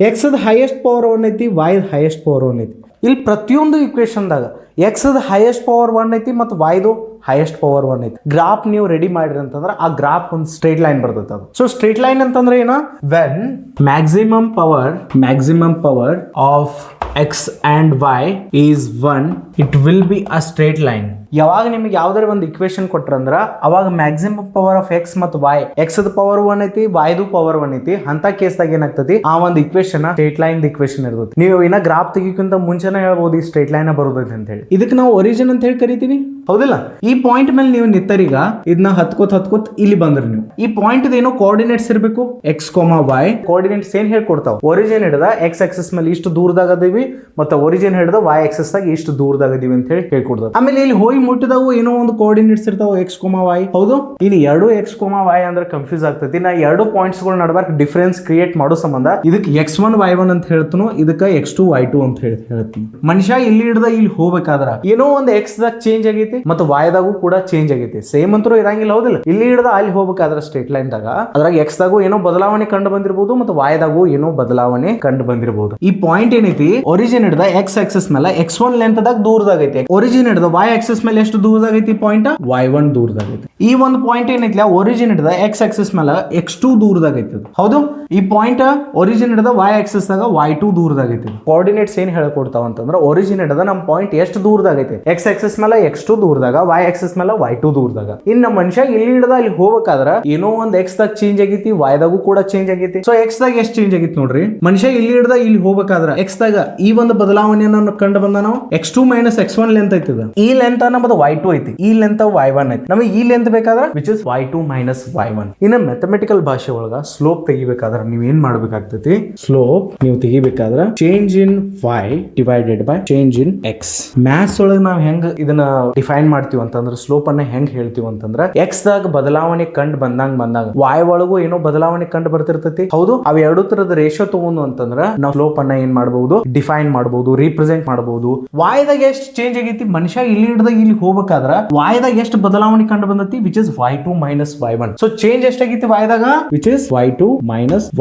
X highest power 1 ಐತಿ, Y highest power 1 ಐತಿ. ಇಲ್ಲಿ ಪ್ರತಿಯೊಂದು ಇಕ್ವೇಶನ್ದಾಗ ಎಕ್ಸ್ ಹೈಯೆಸ್ಟ್ ಪವರ್ 1 ಐತಿ ಮತ್ತು ವೈದು ಹೈಯೆಸ್ಟ್ ಪವರ್ 1 ಐತಿ. ಗ್ರಾಫ್ ನೀವು ರೆಡಿ ಮಾಡಿರಿ ಅಂತಂದ್ರೆ ಆ ಗ್ರಾಫ್ ಒಂದು ಸ್ಟ್ರೇಟ್ ಲೈನ್ ಬರ್ತೈತೆ. ಅದು ಸೊ ಸ್ಟ್ರೇಟ್ ಲೈನ್ ಅಂತಂದ್ರೆ ಏನ, when maximum power of x and y is 1 it will be a straight line. ಯಾವಾಗ ನಿಮಗೆ ಯಾವ್ದಾರ ಒಂದು ಇಕ್ವೇಶನ್ ಕೊಟ್ರಂದ್ರ ಅವಾಗ ಮ್ಯಾಕ್ಸಿಮಮ್ ಪವರ್ ಆಫ್ ಎಕ್ಸ್ ಮತ್ತು ವೈ, ಎಕ್ಸ್ ಪವರ್ 1 ಐತಿ, ವೈದು ಪವರ್ 1 ಐತಿ, ಅಂತ ಕೇಸ್ದಾಗ ಏನಾಗ್ತತಿ, ಆ ಒಂದು ಇಕ್ವೇಶನ್ ಸ್ಟ್ರೇಟ್ ಲೈನ್ ಇಕ್ವೇಶನ್ ಇರ್ತೈತಿ. ನೀವು ಇನ್ನ ಗ್ರಾಫ್ ತೆಗಿಕ್ಕಿಂತ ಮುಂಚೆನೇ ಹೇಳ್ಬೋದು ಈ ಸ್ಟ್ರೇಟ್ ಲೈನ್ ಬರೋದೈತಿ ಅಂತ ಹೇಳಿ. ಇದಕ್ಕೆ ನಾವು ಒರಿಜಿನ್ ಅಂತ ಹೇಳಿ ಕರಿತೀವಿ, ಹೌದಿಲ್ಲ? ಈ ಪಾಯಿಂಟ್ ಮೇಲೆ ನೀವು ನಿಂತರೀಗ ಇದನ್ನ ಹತ್ಕೋತ್ ಇಲ್ಲಿ ಬಂದ್ರಿ ನೀವು. ಈ ಪಾಯಿಂಟ್ ಏನೋ ಕೋಆರ್ಡಿನೇಟ್ಸ್ ಇರಬೇಕು, ಎಕ್ಸ್ ವೈ ಕೋಆರ್ಡಿನೇಟ್ಸ್ ಏನ್ ಹೇಳ್ಕೊಡ್ತಾವ, ಒರಿಜಿನ್ ಹಿಡಿದ ಎಕ್ಸ್ ಆಕ್ಸಿಸ್ ಮೇಲೆ ಇಷ್ಟು ದೂರದಾಗ ಅದೀವಿ ಮತ್ತೆ ಒರಿಜಿನ್ ಹಿಡಿದ ವೈ ಆಕ್ಸಿಸ್ ದಾಗ ಇಷ್ಟು ದೂರದಾಗ ಅದೀವಿ ಅಂತ ಹೇಳಿ ಹೇಳ್ಕೊಡ್ತಾವ. ಆಮೇಲೆ ಇಲ್ಲಿ ಹೋಗಿ ಮುಟ್ಟಿದಾವು ಏನೋ ಒಂದು ಕೋಆರ್ಡಿನೇಟ್ಸ್ ಇರ್ತಾವ ಎಕ್ಸ್ ವೈ, ಹೌದು. ಇಲ್ಲಿ ಎರಡು ಎಕ್ಸ್ ವೈ ಅಂದ್ರೆ ಕನ್ಫ್ಯೂಸ್ ಆಗ್ತೈತಿ. ನಾ ಎರಡು ಪಾಯಿಂಟ್ಸ್ ಗಳ ನಡುವೆ ಡಿಫರೆನ್ಸ್ ಕ್ರಿಯೇಟ್ ಮಾಡೋ ಸಂಬಂಧ ಇದಕ್ಕೆ x1 y1 ಅಂತ ಹೇಳ್ತಾನು, ಇದಕ್ಕೆ x2 y2 ಅಂತ ಹೇಳ್ತೀನಿ. ಮನುಷ್ಯ ಇಲ್ಲಿ ಹಿಡ್ದ ಇಲ್ಲಿ ಹೋಗ್ಬೇಕಾದ್ರ ಏನೋ ಒಂದು ಎಕ್ಸ್ ದಾಗ ಚೇಂಜ್ ಆಗೈತಿ ಮತ್ತು ವಾಯ್ದಾಗೂ ಕೂಡ ಚೇಂಜ್ ಆಗೈತಿ, ಸೇಮ್ ಅಂತೂ ಇರಂಗಿಲ್ಲ, ಹೌದಿಲ್ಲ? ಇಲ್ಲಿ ಹಿಡ್ದ ಅಲ್ಲಿ ಹೋಗ್ಬೇಕಾದ್ರೆ ಸ್ಟ್ರೇಟ್ ಲೈನ್ ದಾಗ ಅದ್ರಾಗ ಎಕ್ಸ್ ದಾಗೂ ಏನೋ ಬದಲಾವಣೆ ಕಂಡು ಬಂದಿರಬಹುದು ಮತ್ತು ವಾಯ್ದಾಗೂ ಏನೋ ಬದಲಾವಣೆ ಕಂಡು ಬಂದಿರಬಹುದು. ಈ ಪಾಯಿಂಟ್ ಏನೈತಿ, ಒರಿಜಿನ್ ಹಿಡ್ದ ಎಕ್ಸ್ ಆಕ್ಸಿಸ್ ಮೇಲೆ x1 ಲೆಂತ್ ದಾಗ ದೂರದಾಗೈತಿ, ಒರಿಜಿನ್ ಹಿಡ್ದ y ಆಕ್ಸಿಸ್ ಮೇಲೆ ಎಷ್ಟು ದೂರದಾಗೈತಿ ಪಾಯಿಂಟ್, y1 ದೂರದಾಗೈತಿ. ಈ ಒಂದು ಪಾಯಿಂಟ್ ಏನೈತಿ, ಒರಿಜಿನ್ ಹಿಡ್ದ ಎಕ್ಸ್ ಆಕ್ಸಿಸ್ ಮೇಲೆ x2 ದೂರದಾಗೈತಿ, ಹೌದು. ಈ ಪಾಯಿಂಟ್ ಒರಿಜಿನ್ ಹಿಡ್ದ y ಆಕ್ಸಿಸ್ ದಾಗ y2 ದೂರದಾಗೈತಿ. ಕೋಆರ್ಡಿನೇಟ್ಸ್ ಏನ್ ಹೇಳ್ಕೊಡ್ತಾವ ಅಂತಂದ್ರೆ ಒರಿಜಿನ್ ಹಿಡ್ದ ನಮ್ಮ ಪಾಯಿಂಟ್ ಎಷ್ಟು ದೂರದಾಗೈತಿ, ಎಕ್ಸ್ ಆಕ್ಸಿಸ್ ಮೇಲೆ x2 ದೂರದಾಗ, y ಆಕ್ಸಿಸ್ ಮೇಲೆ y2 ದೂರದಾಗ. ಇನ್ನ ಮನುಷ್ಯ ಇಲ್ಲಿ ಹಿಡ್ದ ಅಲ್ಲಿ ಹೋಗ್ಬೇಕಾದ್ರ ಏನೋ ಒಂದ್ ಎಕ್ಸ್ ದಾಗ ಚೇಂಜ್ ಆಗೈತಿ, y ದಾಗೂ ಕೂಡ ಚೇಂಜ್ ಆಗೈತಿ. ಸೊ ಎಕ್ಸ್ ದಾಗ ಎಷ್ಟು ಚೇಂಜ್ ಆಗೈತಿ ನೋಡ್ರಿ, ಮನುಷ್ಯ ಇಲ್ಲಿ ಹಿಡ್ದ ಇಲ್ಲಿ ಹೋಗ್ಬೇಕಾದ್ರ ಎಕ್ಸ್ ದಾಗ ಈ ಒಂದು ಬದಲಾವಣೆಯನ್ನು ಕಂಡು ಬಂದ ನಾವು x2 - x1 ಲೆಂತ್ ಐತಿ. ಈ ಲೆಂತ್ ನಮ್ಮದು y2 ಐತಿ, ಈ ಲೆಂತ್ y1 ಐತಿ. ನಮಗೆ ಈ ಲೆಂತ್ ಬೇಕಾದ್ರೆ ವಿಚ್ ಇಸ್ y2 - y1. ಇನ್ನ ಮ್ಯಾಥಮೆಟಿಕಲ್ ಭಾಷೆ ಒಳಗ ಸ್ಲೋಪ್ ತೆಗಿಬೇಕಾದ್ರೆ ನೀವ್ ಏನ್ ಮಾಡ್ಬೇಕಾಗ್ತೈತಿ, ಸ್ಲೋಪ್ ನೀವು ತೆಗಿಬೇಕಾದ್ರೆ change in y divided by change in x. Maths ಒಳಗ ನಾವ್ ಹೆಂಗ್ ಇದನ್ನ ಡಿಫೈನ್ ಮಾಡ್ತೀವಿ ಅಂತಂದ್ರೆ ಸ್ಲೋಪ್ ಅನ್ನ ಹೆಂಗ್ ಹೇಳ್ತೀವಿ ಅಂತಂದ್ರೆ x ದಾಗ ಬದಲಾವಣೆ ಕಂಡು ಬಂದಾಗ y ಒಳಗೂ ಏನೋ ಬದಲಾವಣೆ ಕಂಡು ಬರ್ತಿರ್ತೈತಿ, ಹೌದು. ಅವ್ ಎರಡು ತರದ ರೇಷಿಯೋ ತಗೊಂಡು ಅಂತಂದ್ರ ನಾವು ಸ್ಲೋಪ್ ಅನ್ನ ಏನ್ ಮಾಡಬಹುದು, ಡಿಫೈನ್ ಮಾಡಬಹುದು, ರಿಪ್ರೆಸೆಂಟ್ ಮಾಡಬಹುದು. y ದಾಗ ಎಷ್ಟು ಚೇಂಜ್ ಆಗೈತಿ, ಮನುಷ್ಯ ಇಲ್ಲಿ ಹಿಡ್ದಾಗ ಇಲ್ಲಿ ಹೋಗ್ಬೇಕಾದ್ರ y ದಾಗ ಎಷ್ಟು ಬದಲಾವಣೆ ಕಂಡು ಬಂದೈತಿ, which is y2 - y1. So change ಎಷ್ಟಾಗೈತಿ y ದಾಗ, which is y2 -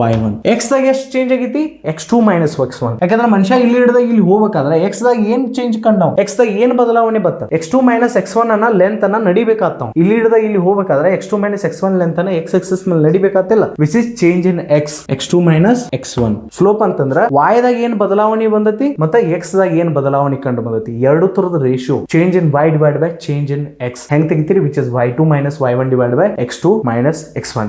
y1. x ದಾಗ ಎಷ್ಟು ಚೇಂಜ್ ಆಗೈತಿ, x2 - x1. ಯಾಕಂದ್ರೆ ಮನುಷ್ಯ ಇಲ್ಲಿ ಹಿಡ್ದಾಗ ಇಲ್ಲಿ ಹೋಗ್ಬೇಕಾದ್ರೆ x ದಾಗ ಏನ್ ಚೇಂಜ್ ಕಂಡು, x ದಾಗ ಏನ್ ಬದಲಾವಣೆ ಬತ್ತ, x2 - x1 ಅನ್ನ ಲೆಂತ್ ಅನ್ನ ನಡಿಬೇಕಾಗ್ತಾವ. ಇಲ್ಲಿ ಹಿಡ್ದಾಗ ಇಲ್ಲಿ ಹೋಗ್ಬೇಕಾದ್ರೆ x2 - x1 ಲೆಂತ್ ಅನ್ನ x ಆಕ್ಸಿಸ್ ಮೇಲೆ ನಡಿಬೇಕಾಗ್ತಿಲ್ಲ, which is change in x2 - x1. Slope ಅಂತಂದ್ರ y ದಾಗ ಏನ್ ಬದಲಾವಣೆ ಬಂದೈತಿ ಮತ್ತೆ x ದಾಗ ಏನ್ ಬದಲಾವಣೆ ಕಂಡು ಬಂದೈತಿ, ಎರಡು ತರದ ratio change in y divide by change in x ಹೆಂಗ್ ತೆಗಿತೀರಿ, which is y2 - y1 divide by x2 - x1.